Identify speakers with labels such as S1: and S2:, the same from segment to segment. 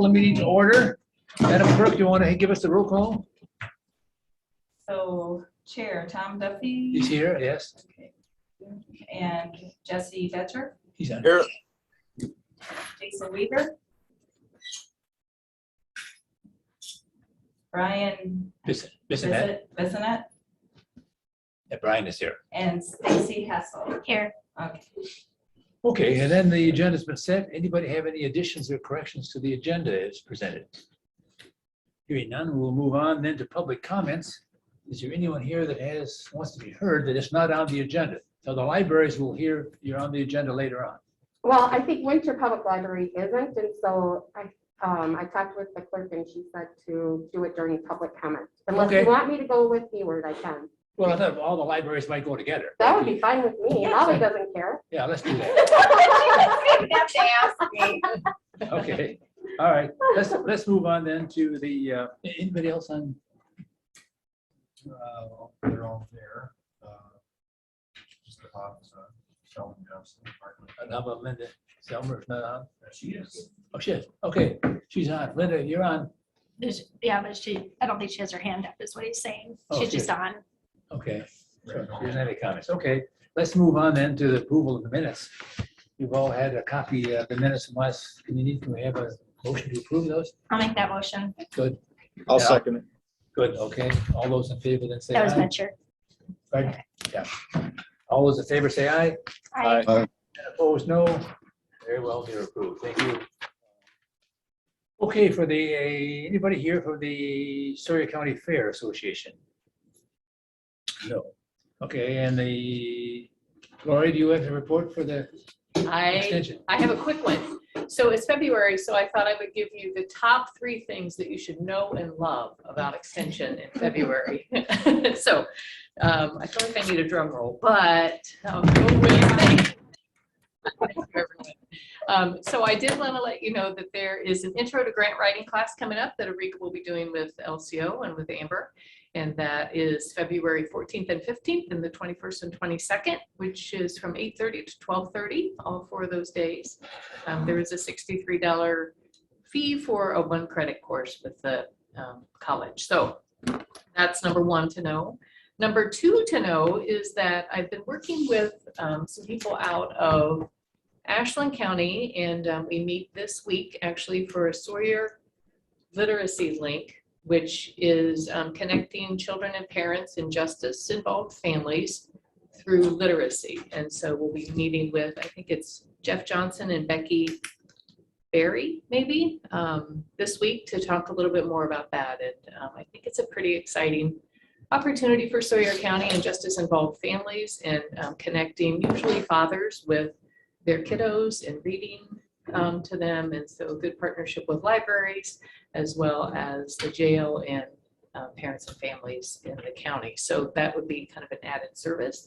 S1: call the meeting to order. Madam Clerk, you want to give us the roll call?
S2: So Chair Tom Duffy.
S1: He's here, yes.
S2: Okay. And Jesse Betcher,
S1: He's on.
S3: Here.
S2: Jason Weaver, Brian
S1: Bissonette.
S2: Bissonette,
S1: Yeah, Brian is here.
S2: and Stacy Hessel.
S4: Here.
S2: Okay.
S1: Okay, and then the agenda's been set. Anybody have any additions or corrections to the agenda as presented? Hearing none, we'll move on then to public comments. Is there anyone here that wants to be heard that is not on the agenda? So the libraries will hear you're on the agenda later on.
S5: Well, I think Winter Public Library isn't, and so I talked with the clerk and she said to do it during public comment. Unless
S1: Okay.
S5: you want me to go with Hayward, I can.
S1: Well, I thought all the libraries might go together.
S5: That would be fine with me. Molly doesn't care.
S1: Yeah, let's do that. Okay, all right. Let's move on then to the, anybody else on?
S3: They're all there. Just the office, Sheldon Johnson.
S1: Linda Selmer's not on?
S3: She is.
S1: Oh, she is. Okay, she's on. Linda, you're on.
S4: Yeah, but I don't think she has her hand up is what he's saying.
S1: Oh,
S4: She's just on.
S1: Okay. So she doesn't have any comments. Okay, let's move on then to the approval of the minutes. You've all had a copy of the minutes from us. Can we have a motion to approve those?
S4: I'll make that motion.
S1: Good,
S3: I'll
S1: Yeah.
S3: second it.
S1: good. Okay. All those in favor then say
S4: That was
S1: aye.
S4: Betcher.
S1: Right? Yeah. All those in favor say aye.
S4: Aye.
S1: And opposed, no. Very well, they're approved. Thank you. Okay, for the, anybody here for the Sawyer County Fair Association? No. Okay, and Lori, do you have a report for the extension?
S6: I have a quick one. So it's February, so I thought I would give you the top 3 things that you should know and love about extension in February. So I feel like I need a drum roll, but I'll go with Thank you, everyone. So I did want to let you know that there is an intro to grant writing class coming up that Eureka will be doing with LCO and with Amber. And that is February 14th and 15th and the 21st and 22nd, which is from 8:30 to 12:30, all 4 of those days. There is a $63 fee for a 1 credit course with the college. So that's number 1 to know. Number 2 to know is that I've been working with some people out of Ashland County, and we meet this week actually for a Sawyer Literacy Link, which is connecting children and parents in justice-involved families through literacy. And so we'll be meeting with, I think it's Jeff Johnson and Becky Berry, maybe, this week to talk a little bit more about that. And I think it's a pretty exciting opportunity for Sawyer County and justice-involved families, and connecting usually fathers with their kiddos and reading to them. And so a good partnership with libraries, as well as the jail and parents and families in the county. So that would be kind of an added service.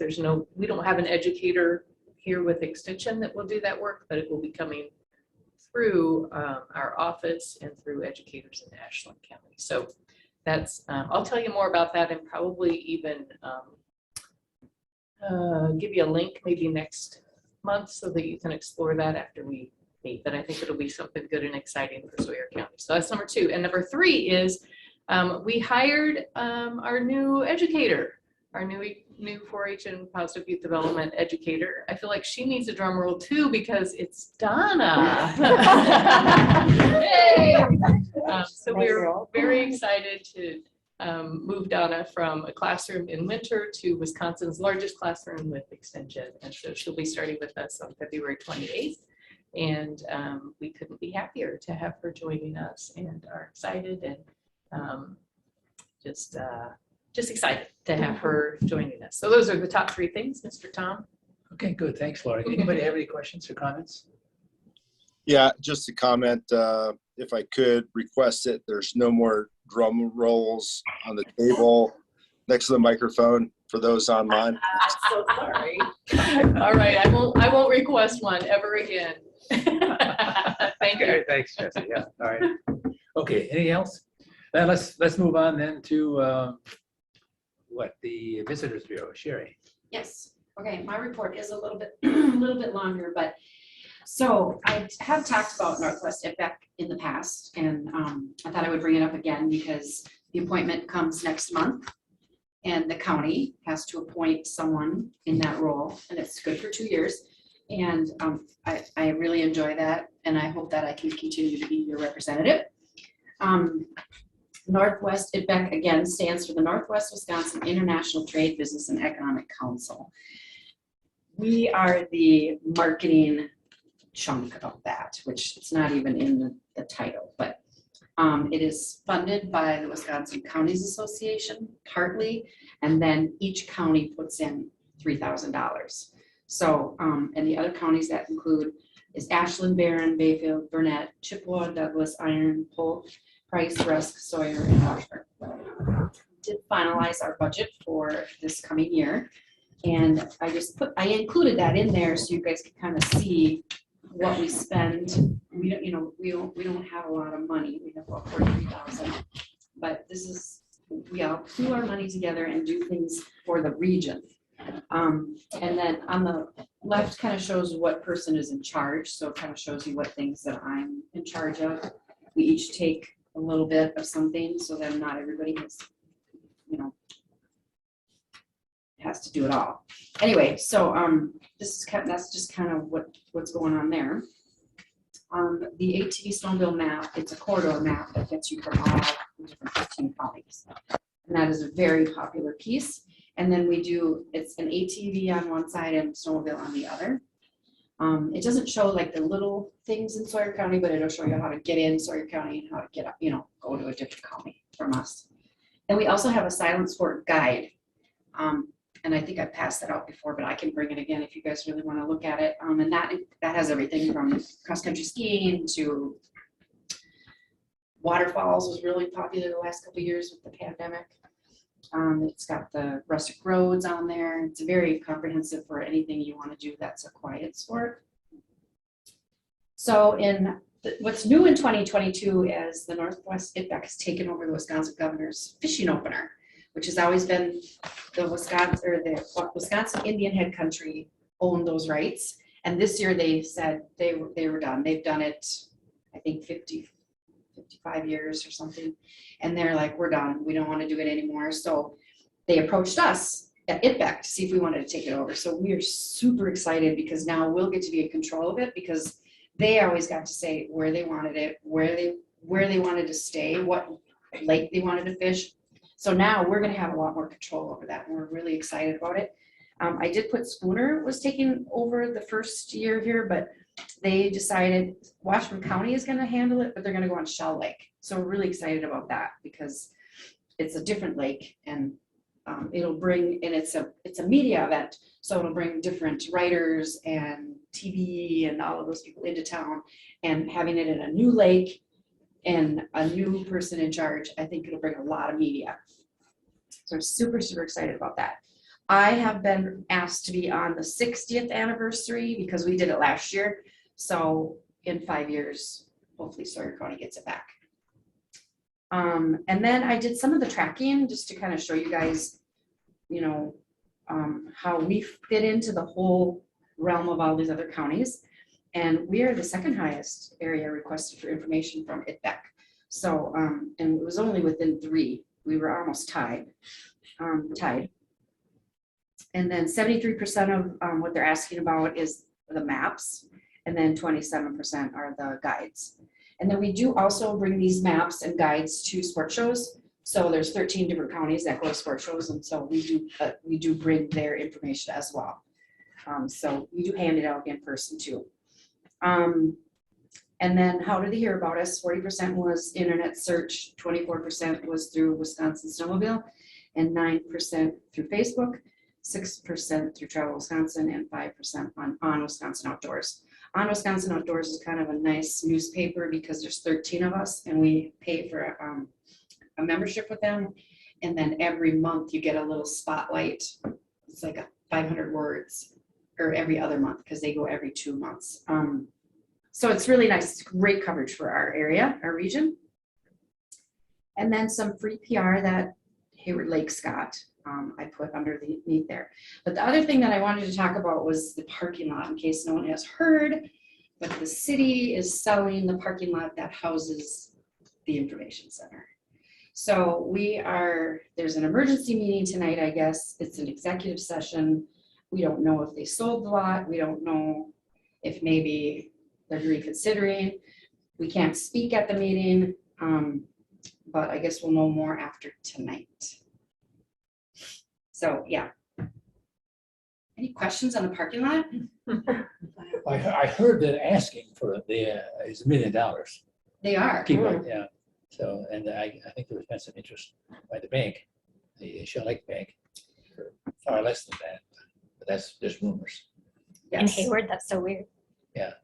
S6: We don't have an educator here with Extension that will do that work, but it will be coming through our office and through educators in Ashland County. So that's, I'll tell you more about that and probably even give you a link maybe next month so that you can explore that after we meet. But I think it'll be something good and exciting for Sawyer County. So that's number 2. And number 3 is we hired our new educator, our new 4-H and positive youth development educator. I feel like she needs a drum roll too because it's Donna. Yay! So we're very excited to move Donna from a classroom in Winter to Wisconsin's largest classroom with Extension. And so she'll be starting with us on February 28th. And we couldn't be happier to have her joining us, and are excited and just excited to have her joining us. So those are the top 3 things, Mr. Tom.
S1: Okay, good. Thanks, Lori. Anybody have any questions or comments?
S3: Yeah, just a comment, if I could request it, there's no more drum rolls on the table next to the microphone for those online.
S6: So sorry. All right, I won't request one ever again. Thank you.
S1: Okay, thanks, Jesse. Yeah, all right. Okay, anything else? Then let's move on then to the Visitors Bureau, Sherry.
S7: Yes. Okay. My report is a little bit longer, but So I have talked about Northwest IPEC in the past, and I thought I would bring it up again because the appointment comes next month. And the county has to appoint someone in that role, and it's good for 2 years. And I really enjoy that, and I hope that I can continue to be your representative. Northwest IPEC, again, stands for the Northwest Wisconsin International Trade, Business, and Economic Council. We are the marketing chunk of that, which it's not even in the title, but it is funded by the Wisconsin Counties Association partly, and then each county puts in $3,000. So, and the other counties that include is Ashland, Barron, Bayfield, Burnett, Chippewa, Douglas, Iron, Polk, Price, Rusk, Sawyer, and Washburn. Did finalize our budget for this coming year, and I included that in there so you guys can kind of see what we spend. We don't, we don't have a lot of money. We have about 43,000, but this is, we all pool our money together and do things for the region. And then on the left kind of shows what person is in charge. So it kind of shows you what things that I'm in charge of. We each take a little bit of something, so then not everybody has, has to do it all. Anyway, so this is that's just kind of what's going on there. The ATV Snowmobile map, it's a corridor map that gets you from all the different 15 counties. And that is a very popular piece. And then it's an ATV on one side and snowmobile on the other. It doesn't show like the little things in Sawyer County, but it'll show you how to get in Sawyer County and how to get up, go to a different county from us. And we also have a Silent Sport guide. And I think I passed that out before, but I can bring it again if you guys really want to look at it. And that has everything from cross-country skiing to waterfalls was really popular the last couple of years with the pandemic. It's got the rustic roads on there. It's very comprehensive for anything you want to do that's a quiet sport. So what's new in 2022 is the Northwest IPEC has taken over the Wisconsin Governor's fishing opener, which has always been the Wisconsin Indian Head Country owned those rights. And this year they said they were done. They've done it, I think 55 years or something. And they're like, we're done. We don't want to do it anymore. So they approached us at IPEC to see if we wanted to take it over. So we are super excited because now we'll get to be in control of it, because they always got to say where they wanted it, where they wanted to stay, what lake they wanted to fish. So now we're going to have a lot more control over that, and we're really excited about it. I did put Spooner was taking over the first year here, but they decided Washburn County is going to handle it, but they're going to go on Shell Lake. So we're really excited about that because it's a different lake, and it'll bring, and it's a media event, so it'll bring different writers and TV and all of those people into town, and having it in a new lake and a new person in charge, I think it'll bring a lot of media. So I'm super, super excited about that. I have been asked to be on the 60th anniversary because we did it last year. So in 5 years, hopefully Sawyer County gets it back. And then I did some of the tracking just to kind of show you guys, how we fit into the whole realm of all these other counties. And we are the second highest area requested for information from IPEC. So, and it was only within 3. We were almost tied. And then 73% of what they're asking about is the maps. And then 27% are the guides. And then we do also bring these maps and guides to sport shows. So there's 13 different counties that go to sport shows. And so we do bring their information as well. So we do hand it out in person too. And then how did they hear about us? 40% was internet search, 24% was through Wisconsin Snowmobile, and 9% through Facebook, 6% through Travel Wisconsin, and 5% on Wisconsin Outdoors. On Wisconsin Outdoors is kind of a nice newspaper because there's 13 of us, and we pay for a membership with them. And then every month you get a little spotlight. It's like 500 words, or every other month because they go every 2 months. So it's really nice. It's great coverage for our area, our region. And then some free PR that Hayward Lake Scott I put underneath there. But the other thing that I wanted to talk about was the parking lot, in case no one has heard. but the city is selling the parking lot that houses the information center. So there's an emergency meeting tonight, I guess. It's an executive session. We don't know if they sold the lot. We don't know if maybe they're reconsidering. We can't speak at the meeting, but I guess we'll know more after tonight. So, yeah. Any questions on the parking lot?
S1: I heard that asking for is $1 million.
S7: They are.
S1: Keep it, yeah. So, and I think there has been some interest by the bank, the Shell Lake Bank, for far less than that. But that's just rumors.
S4: In
S7: Yes.
S4: Hayward, that's so weird.
S7: That,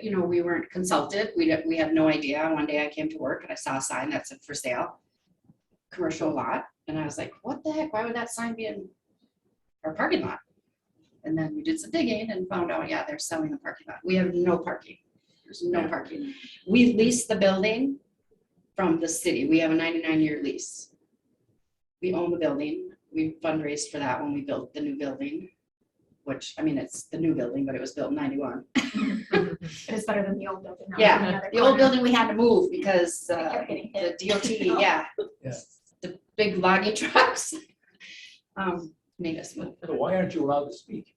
S7: we weren't consulted. We had no idea. One day I came to work and I saw a sign that said for sale, commercial lot. And I was like, what the heck? Why would that sign be in our parking lot? And then we did some digging and found out, yeah, they're selling the parking lot. We have no parking. There's no parking. We leased the building from the city. We have a 99-year lease. We own the building. We fundraised for that when we built the new building, which, I mean, it's the new building, but it was built in 91.
S4: It is better than the old building. now.
S7: Yeah, the old building we had to move because
S4: kept getting
S7: the
S4: hit.
S7: DOT, yeah.
S1: Yeah.
S7: The big logging trucks made us move.
S1: So why aren't you allowed to speak?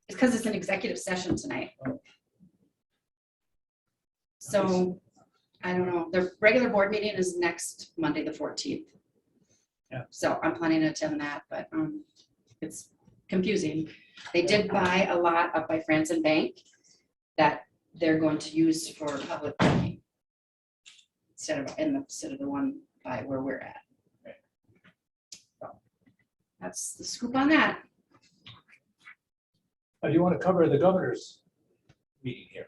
S7: It's because it's an executive session tonight.
S1: Oh.
S7: So, I don't know, the regular board meeting is next Monday, the 14th.
S1: Yeah.
S7: So I'm planning to attend that, but it's confusing. They did buy a lot up by Franson Bank that they're going to use for public parking instead of the one by where we're at. So, that's the scoop on that.
S1: Do you want to cover the governor's meeting here?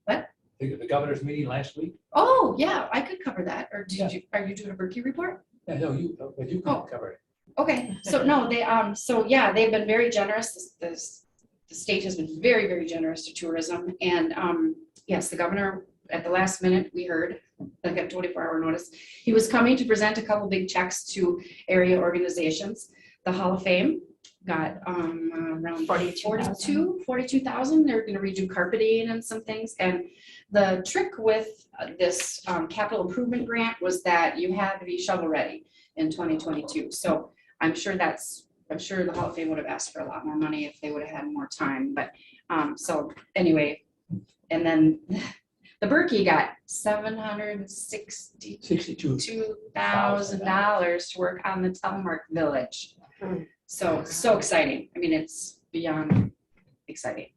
S7: What?
S1: The governor's meeting last week?
S7: Oh, yeah, I could cover that. Or
S1: Yeah.
S7: are you doing a Berkeley report?
S1: Yeah, no, but you can cover it.
S7: Okay, so no, they've been very generous. The state has been very, very generous to tourism. And yes, the governor, at the last minute, we heard, like at 24-hour notice, he was coming to present a couple big checks to area organizations. The Hall of Fame got around 42,000. They're going to redo carpeting and some things. And the trick with this capital improvement grant was that you had to be shovel ready in 2022. So I'm sure the Hall of Fame would have asked for a lot more money if they would have had more time. But so anyway, and then the Berkey got $762,000 to work on the Telemark Village. So exciting. I mean, it's beyond exciting.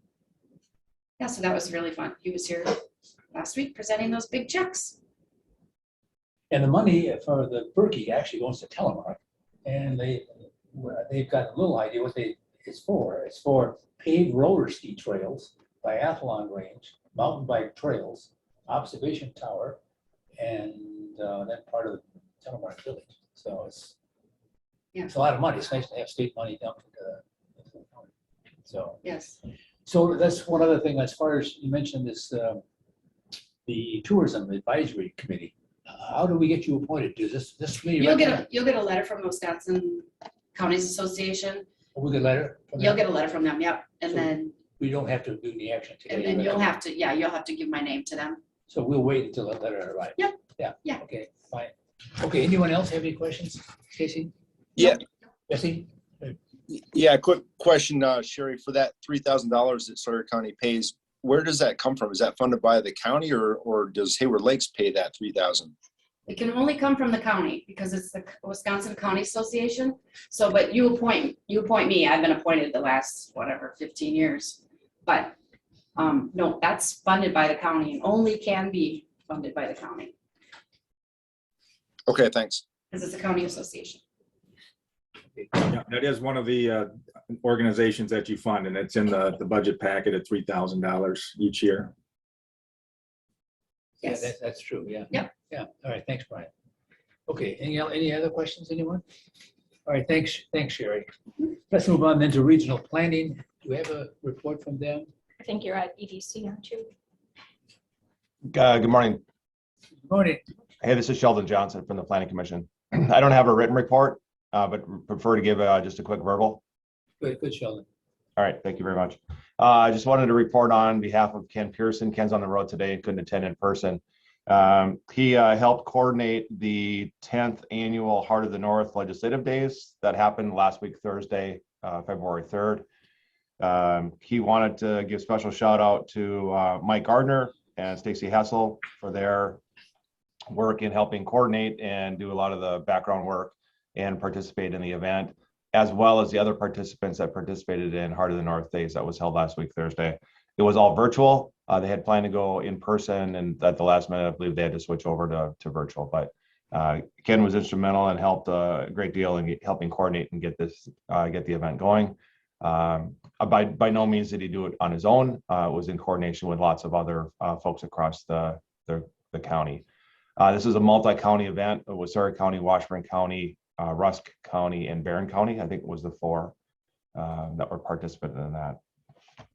S7: Yeah, so that was really fun. He was here last week presenting those big checks.
S1: And the money for the Berkey actually goes to Telemark. And they've got a little idea what it's for. It's for paved roller ski trails, biathlon range, mountain bike trails, observation tower, and then part of the Telemark Village. So it's a lot of money. It's nice to have state money dumped into the county. So
S7: Yes.
S1: so that's one other thing. As far as you mentioned this, the tourism advisory committee. How do we get you appointed? Does this committee?
S7: You'll get a letter from the Wisconsin Counties Association.
S1: We'll get a letter from
S7: You'll
S1: them?
S7: get a letter from them. Yep. And
S1: So-
S7: then
S1: We don't have to do the action today.
S7: and then you'll have to give my name to them.
S1: So we'll wait until that letter arrives.
S7: Yep.
S1: Yeah. Okay, fine. Okay, anyone else have any questions? Casey?
S3: Yeah.
S1: Jesse?
S3: Yeah, quick question, Sherry, for that $3,000 that Sawyer County pays, where does that come from? Is that funded by the county or does Hayward Lakes pay that $3,000?
S7: It can only come from the county because it's the Wisconsin County Association. So, but you appoint me. I've been appointed the last, 15 years. But no, that's funded by the county and only can be funded by the county
S3: Okay, thanks.
S7: because it's a county association.
S8: Yeah, that is one of the organizations that you fund, and it's in the budget packet at $3,000 each year.
S7: Yes.
S1: Yeah, that's true, yeah.
S7: Yep.
S1: Yeah, all right, thanks, Brian. Okay, any other questions, anyone? All right, thanks, Sherry. Let's move on then to regional planning. Do we have a report from them?
S4: I think you're at EDC, aren't you?
S9: Good morning.
S1: Good morning.
S9: Hey, this is Sheldon Johnson from the Planning Commission. I don't have a written report, but prefer to give just a quick verbal.
S1: Good, Sheldon.
S9: All right, thank you very much. I just wanted to report on behalf of Ken Pearson. Ken's on the road today and couldn't attend in person. He helped coordinate the 10th annual Heart of the North Legislative Days that happened last week, Thursday, February 3rd. He wanted to give special shout out to Mike Gardner and Stacy Hessel for their work in helping coordinate and do a lot of the background work and participate in the event, as well as the other participants that participated in Heart of the North Days that was held last week, Thursday. It was all virtual. They had planned to go in person, and at the last minute, I believe they had to switch over to virtual. But Ken was instrumental and helped a great deal in helping coordinate and get the event going. By no means did he do it on his own. It was in coordination with lots of other folks across the county. This is a multi-county event with Surrey County, Washburn County, Rusk County, and Barron County. I think it was the 4 that were participating in that.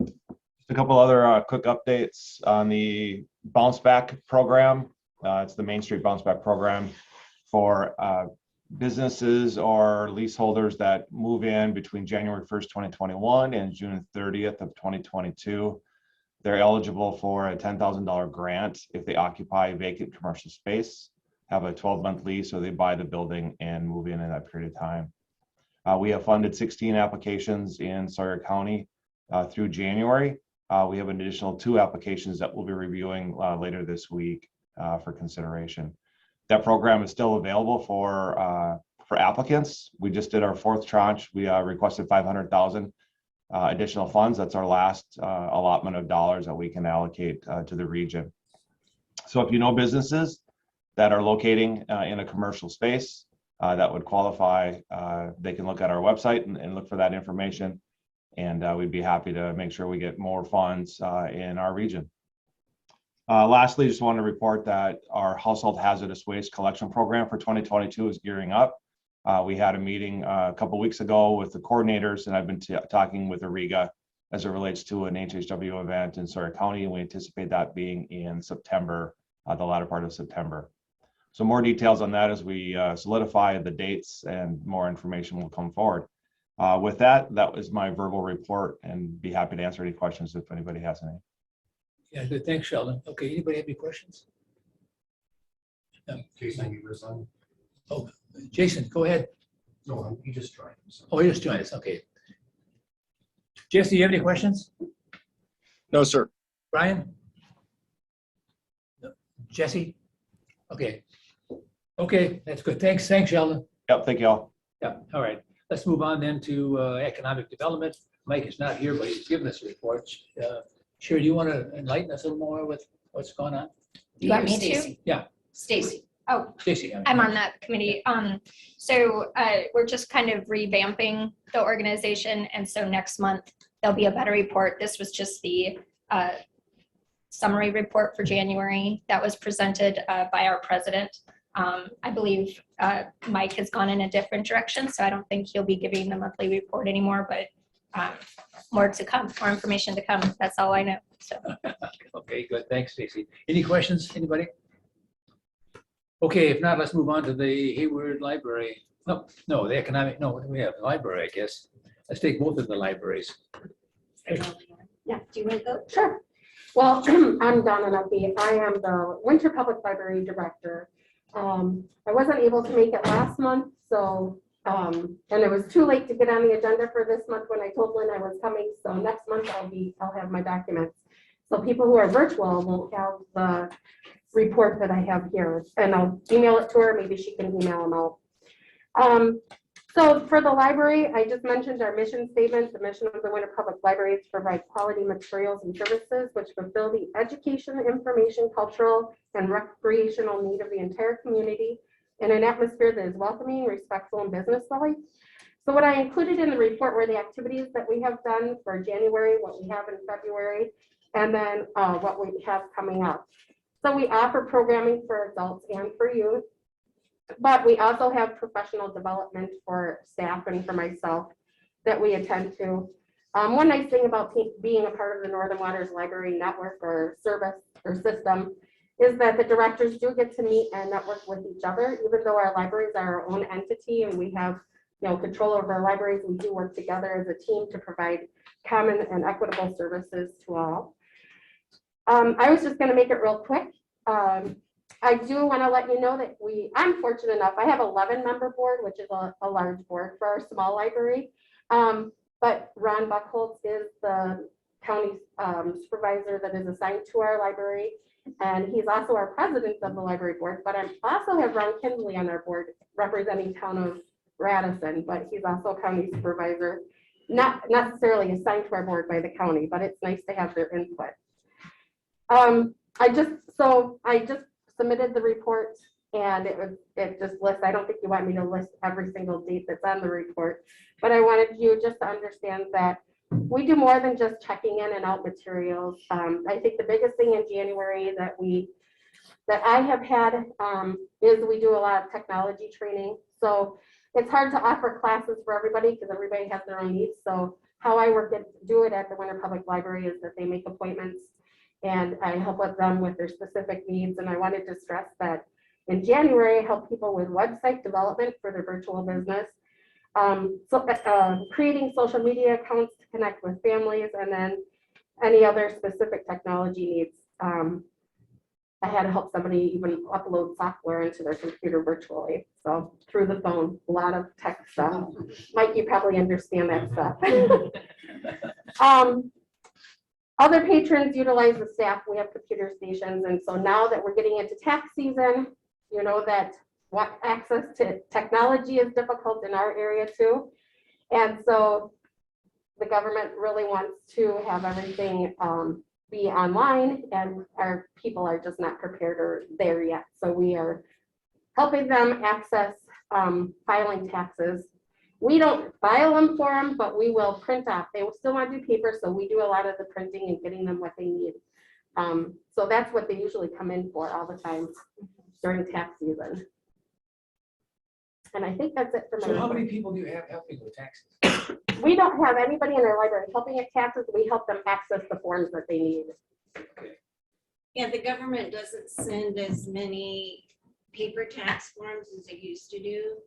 S9: Just a couple other quick updates on the Bounce Back program. It's the Main Street Bounce Back program for businesses or leaseholders that move in between January 1st, 2021 and June 30th of 2022. They're eligible for a $10,000 grant if they occupy vacant commercial space, have a 12-month lease, or they buy the building and move in that period of time. We have funded 16 applications in Sawyer County through January. We have an additional 2 applications that we'll be reviewing later this week for consideration. That program is still available for applicants. We just did our 4th tranche. We requested $500,000 additional funds. That's our last allotment of dollars that we can allocate to the region. So if you know businesses that are locating in a commercial space that would qualify, they can look at our website and look for that information. And we'd be happy to make sure we get more funds in our region. Lastly, just want to report that our household hazardous waste collection program for 2022 is gearing up. We had a meeting a couple of weeks ago with the coordinators, and I've been talking with Ariga as it relates to an HHW event in Sawyer County, and we anticipate that being in September, the latter part of September. So more details on that as we solidify the dates, and more information will come forward. With that, that was my verbal report, and be happy to answer any questions if anybody has any.
S1: Yeah, good. Thanks, Sheldon. Okay, anybody have any questions? No.
S10: Jason, you resign?
S1: Oh, Jason, go ahead.
S10: No, he just joined. So.
S1: Oh, you just joined us. Okay. Jesse, you have any questions?
S3: No, sir.
S1: Brian? No. Jesse? Okay. Okay, that's good. Thanks, Sheldon.
S9: Yep, thank you all.
S1: Yeah, all right. Let's move on then to economic development. Mike is not here, but he's given us a report. Sherry, do you want to enlighten us a little more with what's going on?
S4: You want me to?
S7: Stacy.
S1: Yeah.
S7: Stacy.
S4: Oh,
S1: Stacy.
S4: I'm on that committee. So we're just kind of revamping the organization. And so next month, there'll be a better report. This was just the summary report for January that was presented by our president. I believe Mike has gone in a different direction, so I don't think he'll be giving the monthly report anymore, but more to come, more information to come. That's all I know. So.
S1: Okay, good. Thanks, Stacy. Any questions, anybody? Okay, if not, let's move on to the Hayward Library. No, the economic, no, we have the library, I guess. Let's take both of the libraries.
S5: Yeah, do you want to go? Sure. Well, I'm Donna Nuffy. I am the Winter Public Library Director. I wasn't able to make it last month, so and it was too late to get on the agenda for this month when I told Lynn I was coming. So next month I'll have my documents. So people who are virtual won't have the report that I have here, and I'll email it to her. Maybe she can email them out. So for the library, I just mentioned our mission statement. The mission of the Winter Public Library is to provide quality materials and services which fulfill the education, information, cultural, and recreational need of the entire community in an atmosphere that is welcoming, respectful, and business-like. So what I included in the report were the activities that we have done for January, what we have in February, and then what we have coming up. So we offer programming for adults and for youth, but we also have professional development for staff and for myself that we attend to. One nice thing about being a part of the Northern Waters Library Network or service or system is that the directors do get to meet and network with each other. Even though our libraries are our own entity and we have control over our libraries, we do work together as a team to provide common and equitable services to all. I was just gonna make it real quick. I do want to let you know that I'm fortunate enough, I have 11-member board, which is a large board for our small library. But Ron Buckholz is the county supervisor that is assigned to our library. And he's also our president of the library board, but I also have Ron Kinsley on our board representing town of Radisson, but he's also a county supervisor, not necessarily assigned to our board by the county, but it's nice to have their input. I just submitted the report and it just lists, I don't think you want me to list every single date that's on the report, but I wanted you just to understand that we do more than just checking in and out materials. I think the biggest thing in January that I have had is we do a lot of technology training. So it's hard to offer classes for everybody because everybody has their own needs. So how I do it at the Winter Public Library is that they make appointments and I help with them with their specific needs. And I wanted to stress that in January, I help people with website development for their virtual business. Creating social media accounts to connect with families, and then any other specific technology needs. I had to help somebody even upload software into their computer virtually. So through the phone, a lot of tech stuff. Mike, you probably understand that stuff. Other patrons utilize the staff. We have computer stations. And so now that we're getting into tax season, you know that what access to technology is difficult in our area too. And so the government really wants to have everything be online, and our people are just not prepared or there yet. So we are helping them access filing taxes. We don't file them for them, but we will print off. They will still want to do paper, so we do a lot of the printing and getting them what they need. So that's what they usually come in for all the time during tax season. And I think that's it for my
S1: So how
S5: report.
S1: many people do you have helping with taxes?
S5: We don't have anybody in our library helping with taxes. We help them access the forms that they need.
S11: Yeah, the government doesn't send as many paper tax forms as they used to do.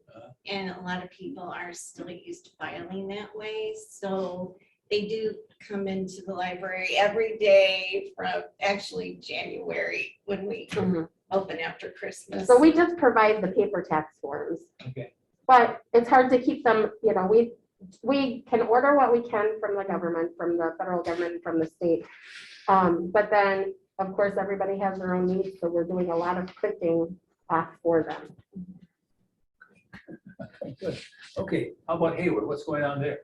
S11: And a lot of people are still used to filing that way. So they do come into the library every day from actually January when we open after Christmas.
S5: So we just provide the paper tax forms.
S1: Okay.
S5: But it's hard to keep them, you know, we can order what we can from the government, from the federal government, from the state. But then, of course, everybody has their own needs, so we're doing a lot of printing for them.
S1: Good. Okay, how about Hayward? What's going on there?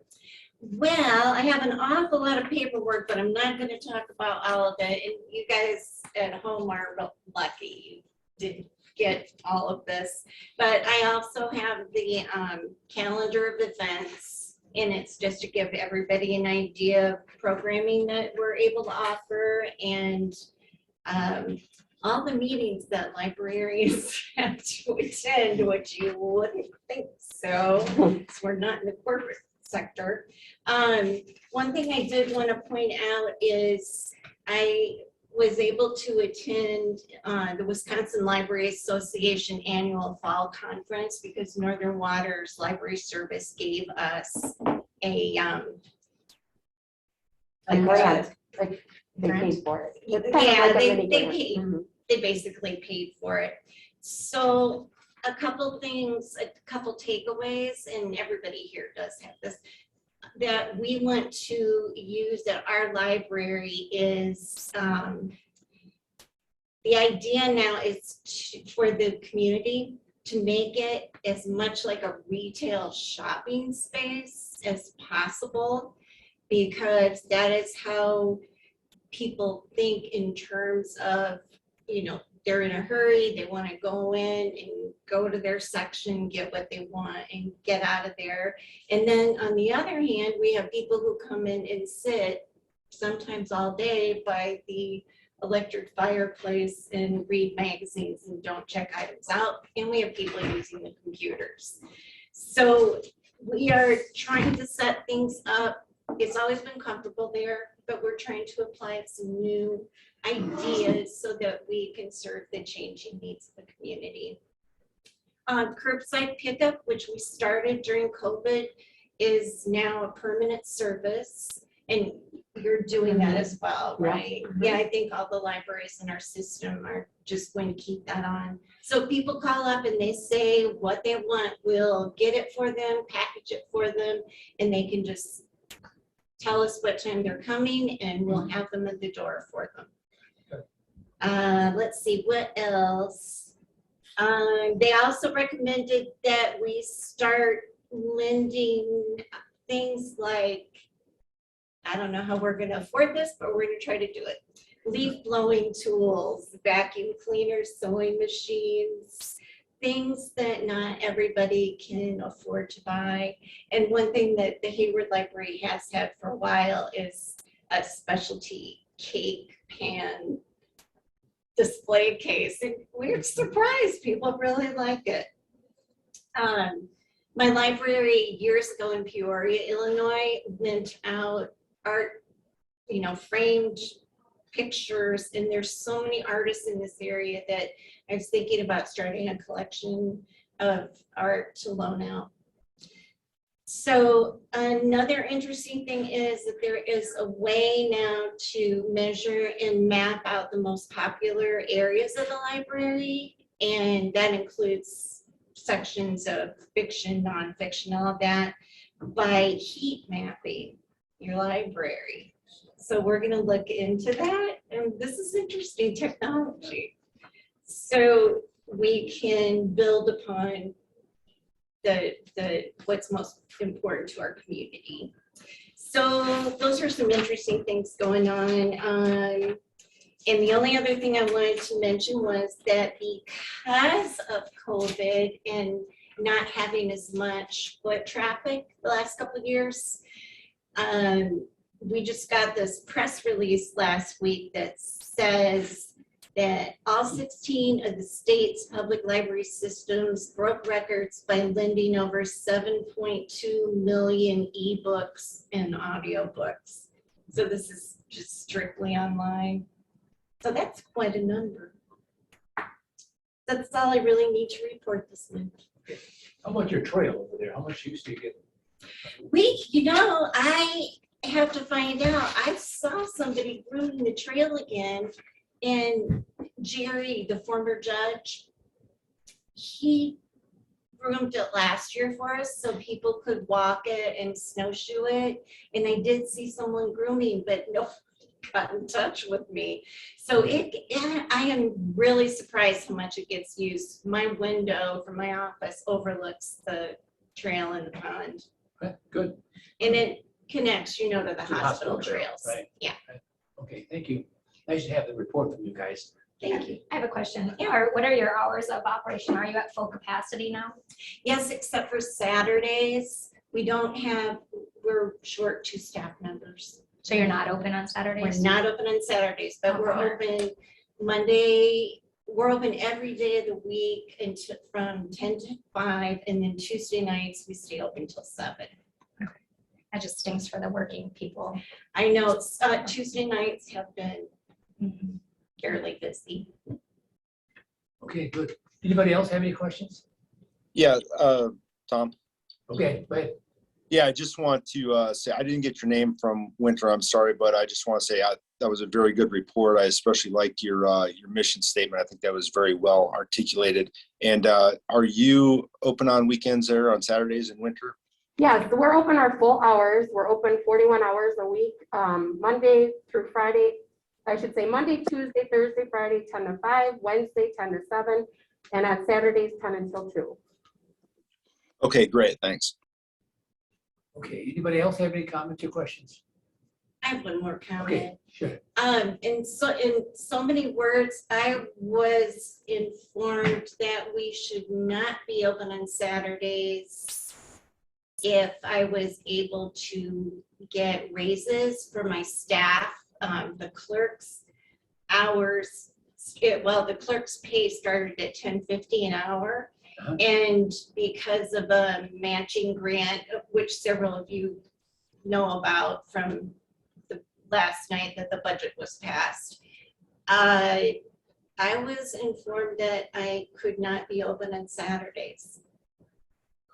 S11: Well, I have an awful lot of paperwork, but I'm not going to talk about all of it. And you guys at home are real lucky you didn't get all of this. But I also have the calendar of events, and it's just to give everybody an idea of programming that we're able to offer, and all the meetings that librarians have to attend, which you wouldn't think so, because we're not in the corporate sector. One thing I did want to point out is I was able to attend the Wisconsin Library Association annual fall conference because Northern Waters Library Service gave us a
S5: grant, like they paid for it. It's kind of
S11: yeah,
S5: like a
S11: they
S5: mini grant.
S11: paid. They basically paid for it. So a couple things, a couple takeaways, and everybody here does have this, that we want to use at our library is the idea now is for the community to make it as much like a retail shopping space as possible, because that is how people think in terms of, you know, they're in a hurry, they want to go in and go to their section, get what they want and get out of there. And then on the other hand, we have people who come in and sit sometimes all day by the electric fireplace and read magazines and don't check items out. And we have people using the computers. So we are trying to set things up. It's always been comfortable there, but we're trying to apply some new ideas so that we can serve the changing needs of the community. Curbside pickup, which we started during COVID, is now a permanent service. And you're doing that as well,
S5: Yeah.
S11: right? Yeah, I think all the libraries in our system are just going to keep that on. So people call up and they say what they want, we'll get it for them, package it for them, and they can just tell us what time they're coming and we'll have them at the door for them. Let's see, what else? They also recommended that we start lending things like, I don't know how we're gonna afford this, but we're gonna try to do it. Leaf blowing tools, vacuum cleaners, sewing machines, things that not everybody can afford to buy. And one thing that the Hayward Library has had for a while is a specialty cake pan display case. And we're surprised people really like it. My library years ago in Peoria, Illinois, lent out art, framed pictures, and there's so many artists in this area that I was thinking about starting a collection of art to loan out. So another interesting thing is that there is a way now to measure and map out the most popular areas of the library, and that includes sections of fiction, nonfiction, all of that, by heat mapping your library. So we're going to look into that, and this is interesting technology. So we can build upon the what's most important to our community. So those are some interesting things going on. And the only other thing I wanted to mention was that because of COVID and not having as much foot traffic the last couple of years, we just got this press release last week that says that all 16 of the state's public library systems broke records by lending over 7.2 million ebooks and audiobooks. So this is just strictly online. So that's quite a number. That's all I really need to report this month.
S1: How about your trail over there? How much use do you get?
S11: I have to find out. I saw somebody grooming the trail again, and Jerry, the former judge, he groomed it last year for us so people could walk it and snowshoe it. And I did see someone grooming, but nobody got in touch with me. So I am really surprised how much it gets used. My window from my office overlooks the trail and the pond.
S1: Okay, good.
S11: And it connects, to the
S1: To the
S11: hospital
S1: hospital trail,
S11: trails.
S1: right.
S11: Yeah,
S1: Okay, thank you. Nice to have the report from you guys.
S11: thank you.
S4: I have a question. What are your hours of operation? Are you at full capacity now?
S11: Yes, except for Saturdays. We're short 2 staff members.
S4: So you're not open on
S11: We're
S4: Saturdays?
S11: not open on Saturdays, but we're
S4: Okay.
S11: open Monday. We're open every day of the week until from 10 to 5, and then Tuesday nights we stay open till 7.
S4: That just stinks for the working people.
S11: I know Tuesday nights have been fairly busy.
S1: Okay, good. Anybody else have any questions?
S3: Yeah, Tom.
S1: Okay, go ahead.
S3: Yeah, I just want to say, I didn't get your name from Winter, I'm sorry, but I just want to say that was a very good report. I especially liked your mission statement. I think that was very well articulated. And are you open on weekends there on Saturdays in Winter?
S5: Yes, we're open our full hours. We're open 41 hours a week, Monday through Friday. I should say Monday, Tuesday, Thursday, Friday, 10 to 5, Wednesday, 10 to 7, and on Saturdays, 10 until 2.
S3: Okay, great, thanks.
S1: Okay, anybody else have any comments or questions?
S11: I have one more comment.
S1: Okay, sure.
S11: In so many words, I was informed that we should not be open on Saturdays if I was able to get raises for my staff. The clerk's hours, the clerk's pay started at $10.50 an hour.
S1: Uh-huh.
S11: And because of a matching grant, which several of you know about from the last night that the budget was passed, I was informed that I could not be open on Saturdays.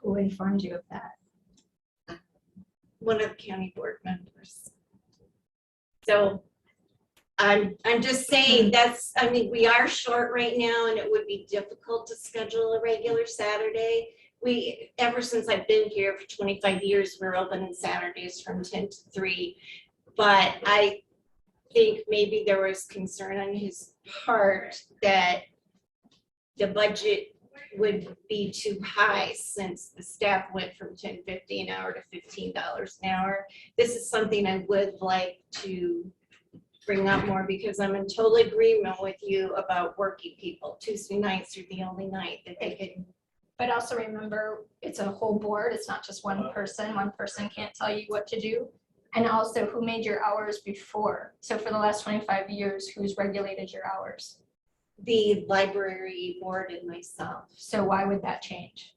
S4: Who informed you of that?
S11: One of the county board members. So I'm just saying that's, I mean, we are short right now and it would be difficult to schedule a regular Saturday. Ever since I've been here for 25 years, we're open on Saturdays from 10 to 3. But I think maybe there was concern on his part that the budget would be too high since the staff went from $10.50 an hour to $15 an hour. This is something I would like to bring up more because I'm in total agreement with you about working people. Tuesday nights are the only night that they can.
S4: But also remember, it's a whole board. It's not just one person. One person can't tell you what to do. And also who made your hours before. So for the last 25 years, who's regulated your hours?
S11: The library board and myself.
S4: So why would that change?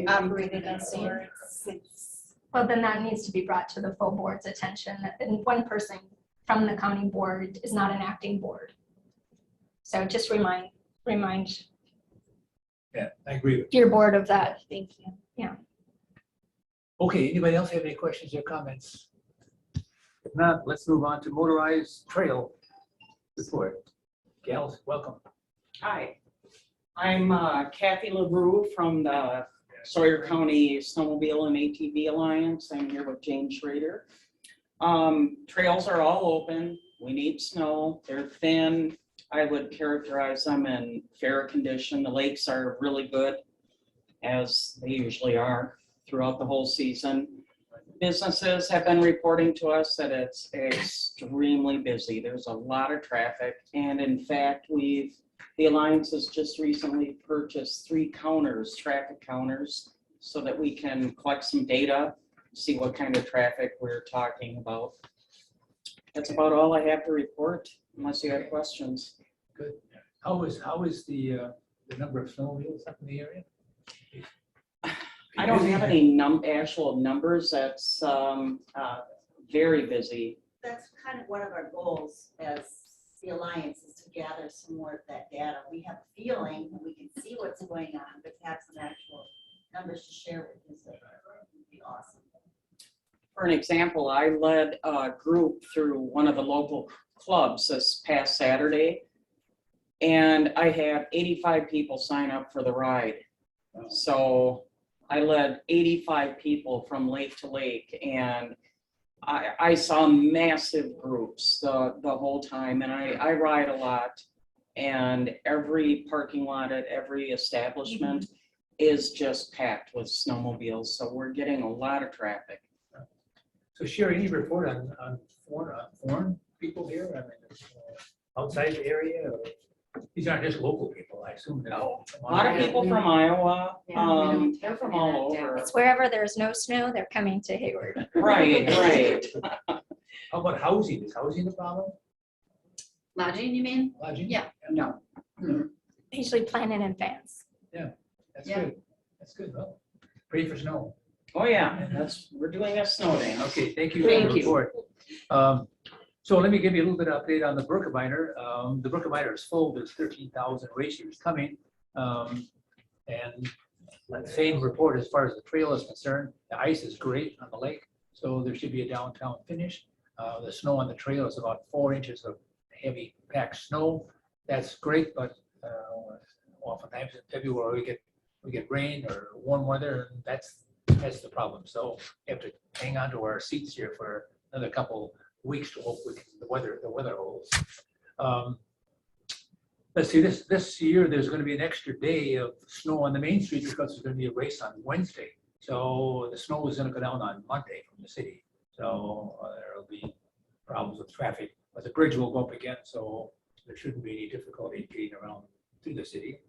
S11: Operated on since.
S4: Well, then that needs to be brought to the full board's attention. And one person from the county board is not an acting board. So just remind
S1: Yeah, I agree with
S4: your board of that.
S11: Thank you.
S1: you. Okay, anybody else have any questions or comments? If not, let's move on to motorized trail report. Gals, welcome.
S12: Hi, I'm Kathy LaRue from the Sawyer County Snowmobile and ATV Alliance. I'm here with Jane Schrader. Trails are all open. We need snow. They're thin. I would characterize them in fair condition. The lakes are really good, as they usually are throughout the whole season. Businesses have been reporting to us that it's extremely busy. There's a lot of traffic. And in fact, the Alliance has just recently purchased 3 counters, traffic counters, so that we can collect some data, see what kind of traffic we're talking about. That's about all I have to report, unless you have questions.
S1: Good. How is the number of snowmobiles up in the area?
S12: I don't have any actual numbers. That's very busy.
S13: That's kind of one of our goals as the Alliance is to gather some more of that data. We have a feeling and we can see what's going on, but to have some actual numbers to share with us would be awesome.
S12: For an example, I led a group through one of the local clubs this past Saturday, and I had 85 people sign up for the ride. So I led 85 people from lake to lake, and I saw massive groups the whole time, and I ride a lot, and every parking lot at every establishment is just packed with snowmobiles, so we're getting a lot of traffic.
S1: So Sherry, any report on foreign people here? I mean, outside the area? Or these aren't just local people, I assume.
S12: No, a lot of people from Iowa. They're from all over.
S4: It's wherever there's no snow, they're coming to Hayward.
S12: Right, right.
S1: How about housing? Is housing a problem?
S7: Lodging, you mean?
S1: Lodging?
S7: Yeah.
S12: No.
S4: Usually plan in advance.
S1: That's
S7: Yeah.
S1: good. That's good. Well, pray for snow.
S12: Oh, yeah, we're doing a snow dance.
S1: Okay, thank you for
S12: Thank
S1: the
S12: you.
S1: report. So let me give you a little bit of update on the Berkeley. The Berkeley is full. There's 13,000 racers coming. And that same report as far as the trail is concerned, the ice is great on the lake. So there should be a downtown finish. The snow on the trail is about 4 inches of heavy packed snow. That's great, but oftentimes in February we get rain or warm weather, and that's the problem. So we have to hang on to our seats here for another couple weeks to hope the weather holds. Let's see, this year there's going to be an extra day of snow on the main street because there's going to be a race on Wednesday. So the snow is going to go down on Monday from the city. So there'll be problems with traffic, but the bridge will go up again. So there shouldn't be any difficulty getting around through the city.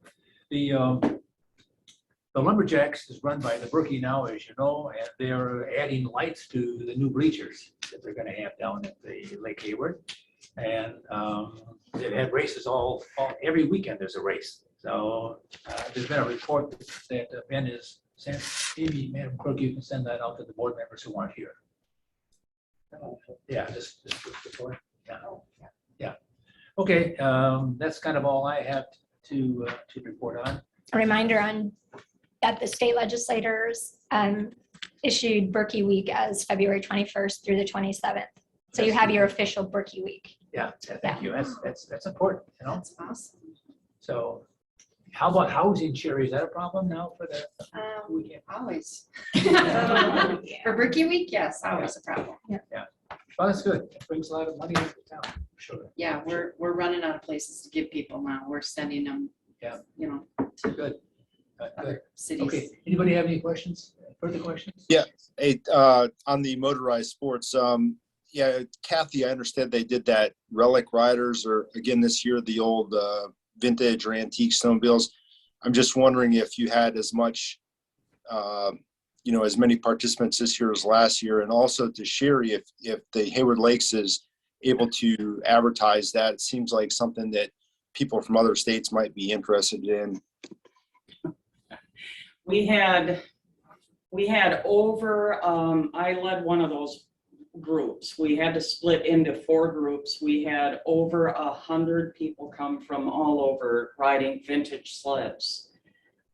S1: The Lumberjacks is run by the Berkeley now, as you know, and they're adding lights to the new bleachers that they're going to have down at the Lake Hayward. And they've had races every weekend there's a race. So there's been a report that Ben has sent. Maybe, Madam Clerk, you can send that out to the board members who aren't here. Yeah, this report. Yeah. Okay, that's kind of all I have to report on.
S4: A reminder that the state legislators issued Berkey Week as February 21st through the 27th. So you have your official Berkey Week.
S1: Yeah, thank you. That's important, you know?
S7: That's awesome.
S1: So how about housing, Sherry? Is that a problem now for the weekend?
S7: Always. For Berkey Week, yes, always a problem.
S1: Well, that's good. It brings a lot of money into town, sure.
S7: Yeah, we're running out of places to give people now. We're sending them,
S1: Yeah.
S7: you know,
S1: Good. Good.
S7: other cities.
S1: Okay, anybody have any questions, further questions?
S3: Yeah. Hey, on the motorized sports, yeah, Kathy, I understand they did that relic riders or again this year, the old vintage or antique snowmobiles. I'm just wondering if you had as much, you know, as many participants this year as last year, and also to Sherry, if the Hayward Lakes is able to advertise that, it seems like something that people from other states might be interested in.
S12: We had over, I led one of those groups. We had to split into 4 groups. We had over 100 people come from all over riding vintage sleds.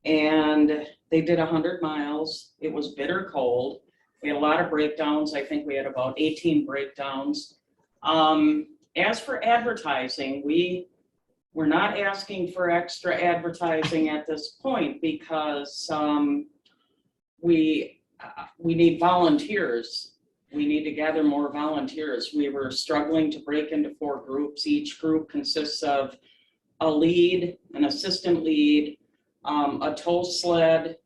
S12: And they did 100 miles. It was bitter cold. We had a lot of breakdowns. I think we had about 18 breakdowns. As for advertising, we're not asking for extra advertising at this point because we need volunteers. We need to gather more volunteers. We were struggling to break into 4 groups. Each group consists of a lead, an assistant lead, a tow sled,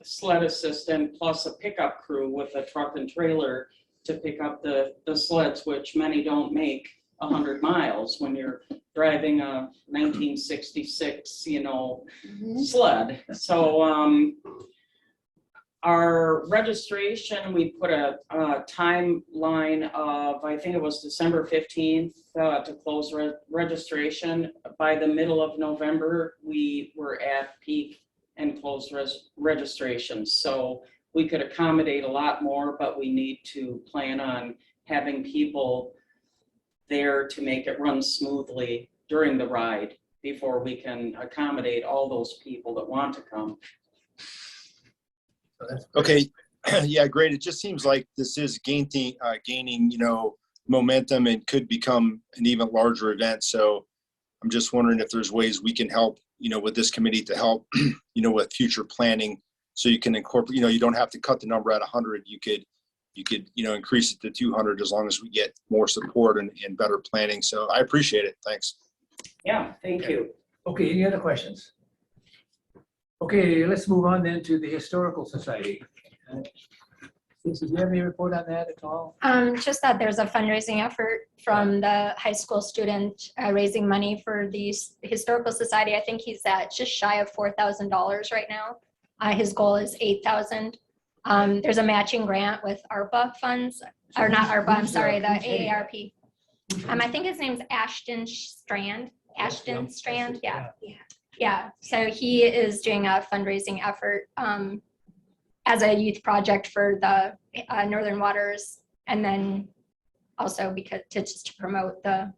S12: sled assistant, plus a pickup crew with a truck and trailer to pick up the sleds, which many don't make 100 miles when you're driving a 1966, you know, sled. So our registration, we put a timeline of, I think it was December 15th to close registration. By the middle of November, we were at peak and closed registration. So we could accommodate a lot more, but we need to plan on having people there to make it run smoothly during the ride before we can accommodate all those people that want to come.
S3: Okay, yeah, great. It just seems like this is gaining, you know, momentum and could become an even larger event. So I'm just wondering if there's ways we can help, you know, with this committee to help, you know, with future planning. So you can incorporate, you know, you don't have to cut the number at 100. You could, you know, increase it to 200 as long as we get more support and better planning. So I appreciate it. Thanks.
S12: Yeah, thank you.
S1: Okay, any other questions? Okay, let's move on then to the Historical Society. Stacey, do you have any report on that at all?
S4: Just that there's a fundraising effort from the high school student raising money for the Historical Society. I think he's at just shy of $4,000 right now. His goal is $8,000. There's a matching grant with ARPA funds, or not ARPA, I'm sorry, the AARP. I think his name's Ashton Strand. Ashton Strand, yeah. Yeah, so he is doing a fundraising effort as a youth project for the Northern Waters, and then also because to promote the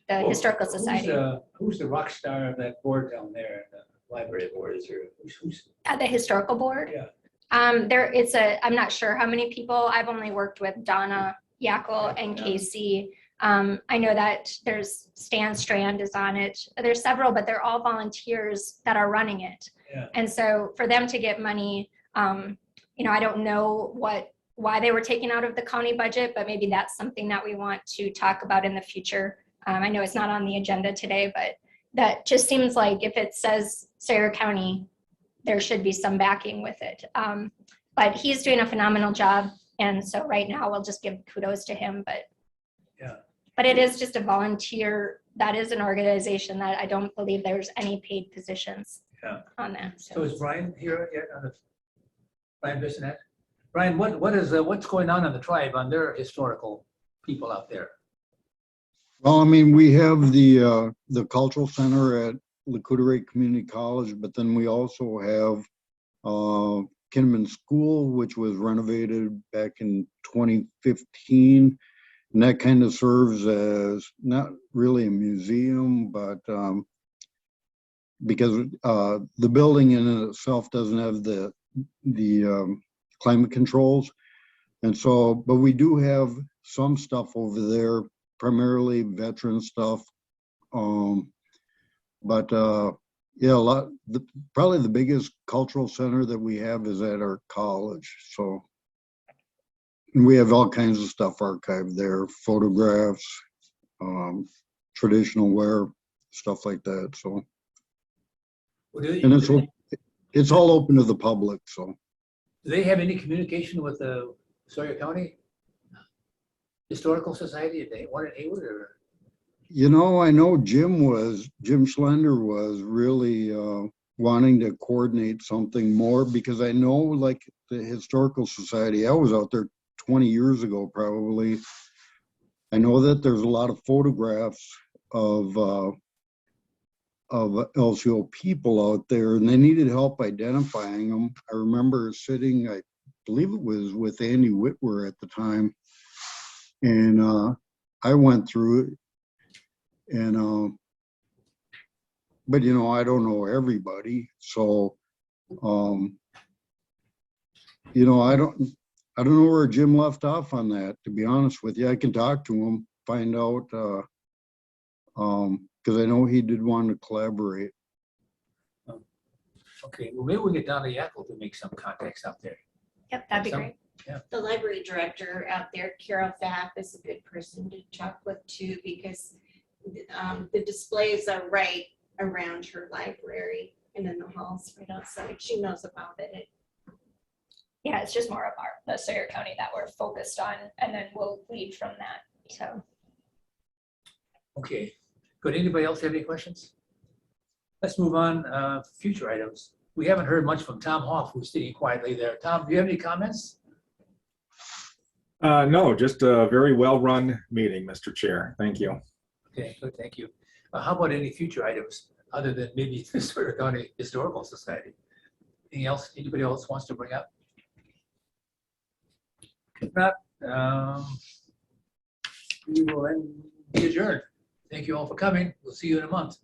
S4: Historical Society.
S1: Who's the rock star of that board down there, the library board? Is there who's
S4: At the Historical Board?
S1: Yeah.
S4: I'm not sure how many people. I've only worked with Donna Yackel and Casey. I know that there's Stan Strand is on it. There's several, but they're all volunteers that are running it.
S1: Yeah.
S4: And so for them to get money, you know, I don't know why they were taken out of the county budget, but maybe that's something that we want to talk about in the future. I know it's not on the agenda today, but that just seems like if it says Sawyer County, there should be some backing with it. But he's doing a phenomenal job. And so right now we'll just give kudos to him, but it is just a volunteer. That is an organization that I don't believe there's any paid positions on that.
S1: So is Brian here yet on the Brian Bissonette? Brian, what's going on in the tribe on their historical people out there?
S14: Well, I mean, we have the cultural center at Lacuta Community College, but then we also have Kinnaman School, which was renovated back in 2015. And that kind of serves as not really a museum, but because the building in itself doesn't have the climate controls. And so, but we do have some stuff over there, primarily veteran stuff. Yeah, probably the biggest cultural center that we have is at our college. So and we have all kinds of stuff archived there, photographs, traditional wear, stuff like that. So, and it's all open to the public. So,
S1: do they have any communication with the Sawyer County Historical Society? If they want it, Haywood, or?
S14: you know, I know Jim Schlender was really wanting to coordinate something more, because I know, like, the Historical Society, I was out there 20 years ago probably. I know that there's a lot of photographs of LCO people out there, and they needed help identifying them. I remember sitting, I believe it was with Andy Whitwer at the time, and I went through it. And but you know, I don't know everybody, so you know, I don't know where Jim left off on that, to be honest with you. I can talk to him, find out, because I know he did want to collaborate.
S1: Okay, well, maybe we'll get down to Yackle to make some contacts out there.
S4: Yep, that'd be great.
S11: The library director out there, Carol Thapp, is a good person to talk with too, because the displays are right around her library and in the halls right outside. She knows about it.
S4: Yeah, it's just more of the Sawyer County that we're focused on, and then we'll lead from that. So,
S1: Okay, good. Anybody else have any questions? Let's move on. Future items. We haven't heard much from Tom Hoff, who's sitting quietly there. Tom, do you have any comments?
S8: No, just a very well-run meeting, Mr. Chair. Thank you.
S1: Okay, good, thank you. How about any future items other than maybe the Sawyer County Historical Society? Anything else anybody else wants to bring up? If not, we will then be adjourned. Thank you all for coming. We'll see you in a month.